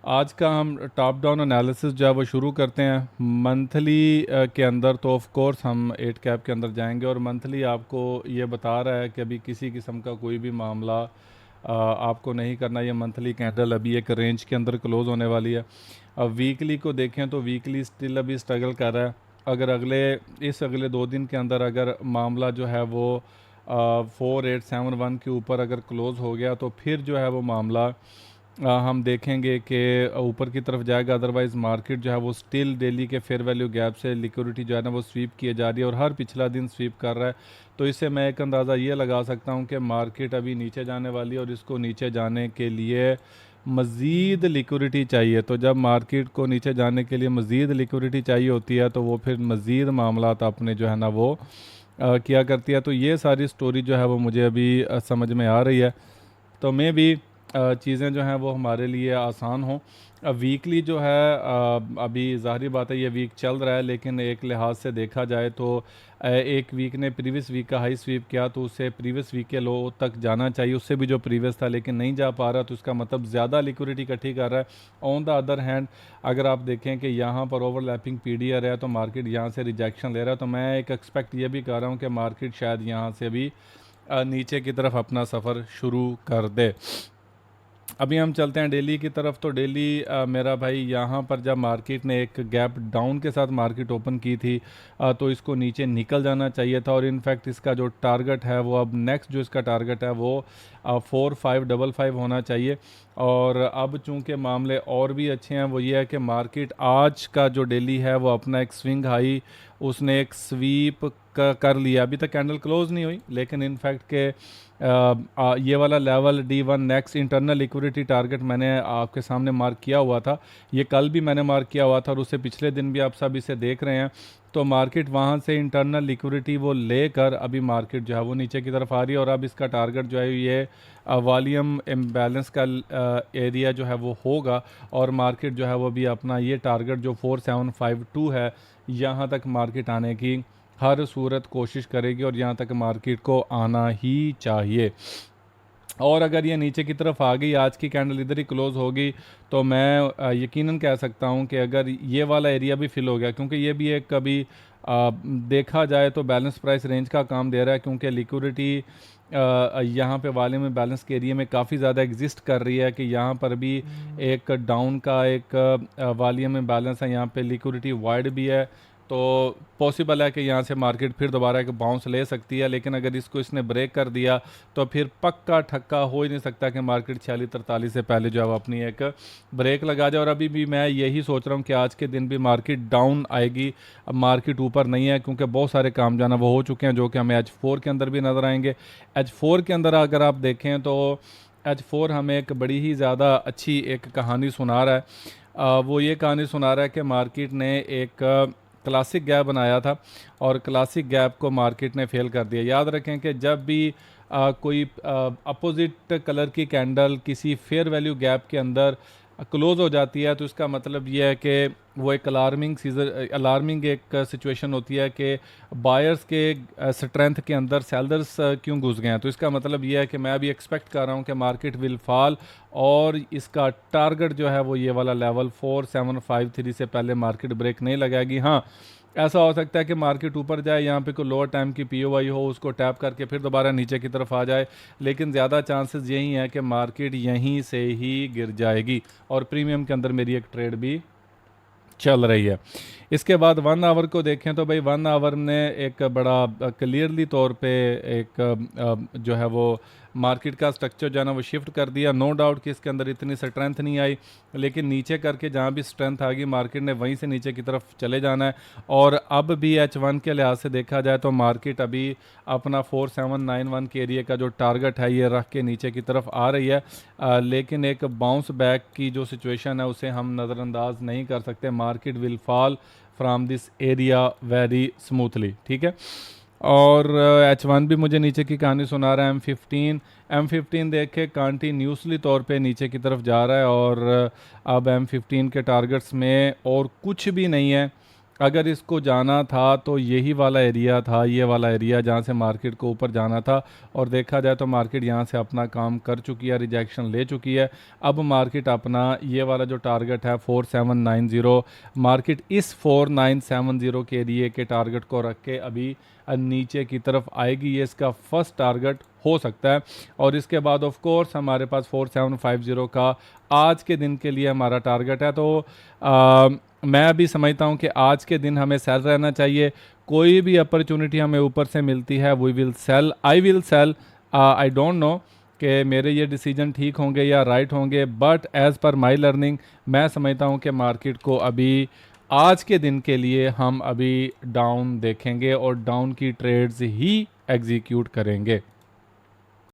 आज का हम टॉप डाउन एनालिसिस जो है वो शुरू करते हैं मंथली के अंदर। तो ऑफ कोर्स हम 8 कैप के अंदर जाएंगे और मंथली आपको ये बता रहा है कि अभी किसी किस्म का कोई भी मामला आपको नहीं करना। ये मंथली कैंडल अभी एक रेंज के अंदर क्लोज होने वाली है। अब वीकली को देखें तो वीकली स्टिल अभी स्ट्रगल कर रहा है। अगर अगले 2 दिन के अंदर अगर मामला जो है वो 4871 के ऊपर अगर क्लोज हो गया तो फिर जो है वो मामला हम देखेंगे कि ऊपर की तरफ जाएगा। अदरवाइज़ मार्केट जो है वो स्टिल डेली के फेयर वैल्यू गैप से लिक्विडिटी जो है ना वो स्वीप किए जा रही है और हर पिछला दिन स्वीप कर रहा है। तो इससे मैं एक अंदाज़ा ये लगा सकता हूँ कि मार्केट अभी नीचे जाने वाली है और इसको नीचे जाने के लिए मज़ीद लिक्विडिटी चाहिए। तो जब मार्केट को नीचे जाने के लिए मज़ीद लिक्विडिटी चाहिए होती है तो वो फिर मज़ीद मामलात अपने जो है ना वो किया करती है। तो ये सारी स्टोरी जो है वो मुझे अभी समझ में आ रही है। तो मैं भी चीज़ें जो हैं वो हमारे लिए आसान हों। वीकली जो है अभी ज़ाहिर बात है ये वीक चल रहा है, लेकिन एक लिहाज से देखा जाए तो एक वीक ने प्रीवियस वीक का हाई स्वीप किया तो उससे प्रीवियस वीक के लो तक जाना चाहिए, उससे भी जो प्रीवियस था, लेकिन नहीं जा पा रहा। तो इसका मतलब ज़्यादा लिक्विडिटी इकट्ठी कर रहा है। ऑन द अदर हैंड अगर आप देखें कि यहाँ पर ओवरलैपिंग पीडीआर है तो मार्केट यहाँ से रिजेक्शन ले रहा है। तो मैं एक एक्सपेक्ट ये भी कर रहा हूँ कि मार्केट शायद यहाँ से भी नीचे की तरफ अपना सफ़र शुरू कर दे। अभी हम चलते हैं डेली की तरफ। तो डेली मेरा भाई यहाँ पर जब मार्केट ने एक गैप डाउन के साथ मार्केट ओपन की थी तो इसको नीचे निकल जाना चाहिए था और इनफैक्ट इसका जो टारगेट है वो अब नेक्स्ट जो इसका टारगेट है वो 4555 होना चाहिए। और अब चूंकि मामले और भी अच्छे हैं वो ये है कि मार्केट आज का जो डेली है वो अपना एक स्विंग हाई उसने एक स्वीप कर लिया। अभी तक कैंडल क्लोज नहीं हुई, लेकिन इनफैक्ट के ये वाला level D1 next internal liquidity target मैंने आपके सामने मार्क किया हुआ था। ये कल भी मैंने मार्क किया हुआ था और उससे पिछले दिन भी आप सब इसे देख रहे हैं। तो मार्केट वहाँ से इंटरनल लिक्विडिटी वो लेकर अभी मार्केट जो है वो नीचे की तरफ आ रही है और अब इसका टारगेट जो है ये वॉल्यूम इम्बैलेंस का एरिया जो है वो होगा और मार्केट जो है वो भी अपना ये टारगेट जो 4752 है यहाँ तक मार्केट आने की हर सूरत कोशिश करेगी और यहाँ तक मार्केट को आना ही चाहिए। और अगर ये नीचे की तरफ आ गई, आज की कैंडल इधर ही क्लोज होगी, तो मैं यकीनन कह सकता हूँ कि अगर ये वाला एरिया भी फिल हो गया, क्योंकि ये भी एक कभी देखा जाए तो बैलेंस प्राइस रेंज का काम दे रहा है, क्योंकि लिक्विडिटी यहाँ पे वॉल्यूम में बैलेंस के एरिया में काफ़ी ज़्यादा एग्जिस्ट कर रही है कि यहाँ पर भी एक डाउन का एक वॉल्यूम में बैलेंस है, यहाँ पे लिक्विडिटी वाइड भी है। तो पॉसिबल है कि यहाँ से मार्केट फिर दोबारा एक बाउंस ले सकती है, लेकिन अगर इसको इसने ब्रेक कर दिया तो फिर पक्का ठक्का हो ही नहीं सकता कि मार्केट 4643 से पहले जो है वो अपनी एक ब्रेक लगा जाए। और अभी भी मैं यही सोच रहा हूँ कि आज के दिन भी मार्केट डाउन आएगी, अब मार्केट ऊपर नहीं है, क्योंकि बहुत सारे काम जाना वो हो चुके हैं जो कि हमें H4 के अंदर भी नज़र आएंगे। H4 के अंदर अगर आप देखें तो H4 हमें एक बड़ी ही ज़्यादा अच्छी एक कहानी सुना रहा है। वो ये कहानी सुना रहा है कि मार्केट ने एक क्लासिक गैप बनाया था और क्लासिक गैप को मार्केट ने फेल कर दिया। याद रखें कि जब भी कोई अपोजिट कलर की कैंडल किसी फेयर वैल्यू गैप के अंदर क्लोज हो जाती है तो इसका मतलब ये है कि वो एक अलार्मिंग एक सिचुएशन होती है कि बायर्स के स्ट्रेंथ के अंदर सेलर्स क्यों घुस गए हैं। तो इसका मतलब ये है कि मैं भी एक्सपेक्ट कर रहा हूँ कि मार्केट विल फॉल और इसका टारगेट जो है वो ये वाला लेवल 4753 से पहले मार्केट ब्रेक नहीं लगाएगी। हाँ, ऐसा हो सकता है कि मार्केट ऊपर जाए, यहाँ पे कोई लोअर टाइम की पीओआई हो उसको टैप करके फिर दोबारा नीचे की तरफ आ जाए, लेकिन ज़्यादा चांसेस यही हैं कि मार्केट यहीं से ही गिर जाएगी। और प्रीमियम के अंदर मेरी एक ट्रेड भी चल रही है। इसके बाद 1 आवर को देखें तो भाई 1 आवर ने एक बड़ा क्लियरली तौर पे एक जो है वो मार्केट का स्ट्रक्चर जो है ना वो शिफ्ट कर दिया। नो डाउट कि इसके अंदर इतनी स्ट्रेंथ नहीं आई, लेकिन नीचे करके जहाँ भी स्ट्रेंथ आ गई मार्केट ने वहीं से नीचे की तरफ चले जाना है। और अब भी H1 के लिहाज से देखा जाए तो मार्केट अभी अपना 4791 के एरिया का जो टारगेट है ये रख के नीचे की तरफ आ रही है। लेकिन एक बाउंस बैक की जो सिचुएशन है उसे हम नज़रअंदाज नहीं कर सकते। Market will fall from this area very smoothly, ठीक है। और H1 भी मुझे नीचे की कहानी सुना रहा है। M15 देखे कंटिन्यूसली तौर पे नीचे की तरफ जा रहा है और अब M15 के टारगेट्स में और कुछ भी नहीं है। अगर इसको जाना था तो यही वाला एरिया था, ये वाला एरिया जहाँ से मार्केट को ऊपर जाना था। और देखा जाए तो मार्केट यहाँ से अपना काम कर चुकी है, रिजेक्शन ले चुकी है। अब मार्केट अपना ये वाला जो टारगेट है 4790, मार्केट इस 4970 के एरिए के टारगेट को रख के अभी नीचे की तरफ आएगी। ये इसका फर्स्ट टारगेट हो सकता है। और इसके बाद ऑफ कोर्स हमारे पास 4750 का आज के दिन के लिए हमारा टारगेट है। तो मैं अभी समझता हूँ कि आज के दिन हमें सेल रहना चाहिए। कोई भी अपॉर्चुनिटी हमें ऊपर से मिलती है, we will sell, I will sell. I don't know कि मेरे ये डिसीजन ठीक होंगे या राइट होंगे, but as per my learning मैं समझता हूँ कि मार्केट को अभी आज के दिन के लिए हम अभी डाउन देखेंगे और डाउन की ट्रेड्स ही एग्जीक्यूट करेंगे।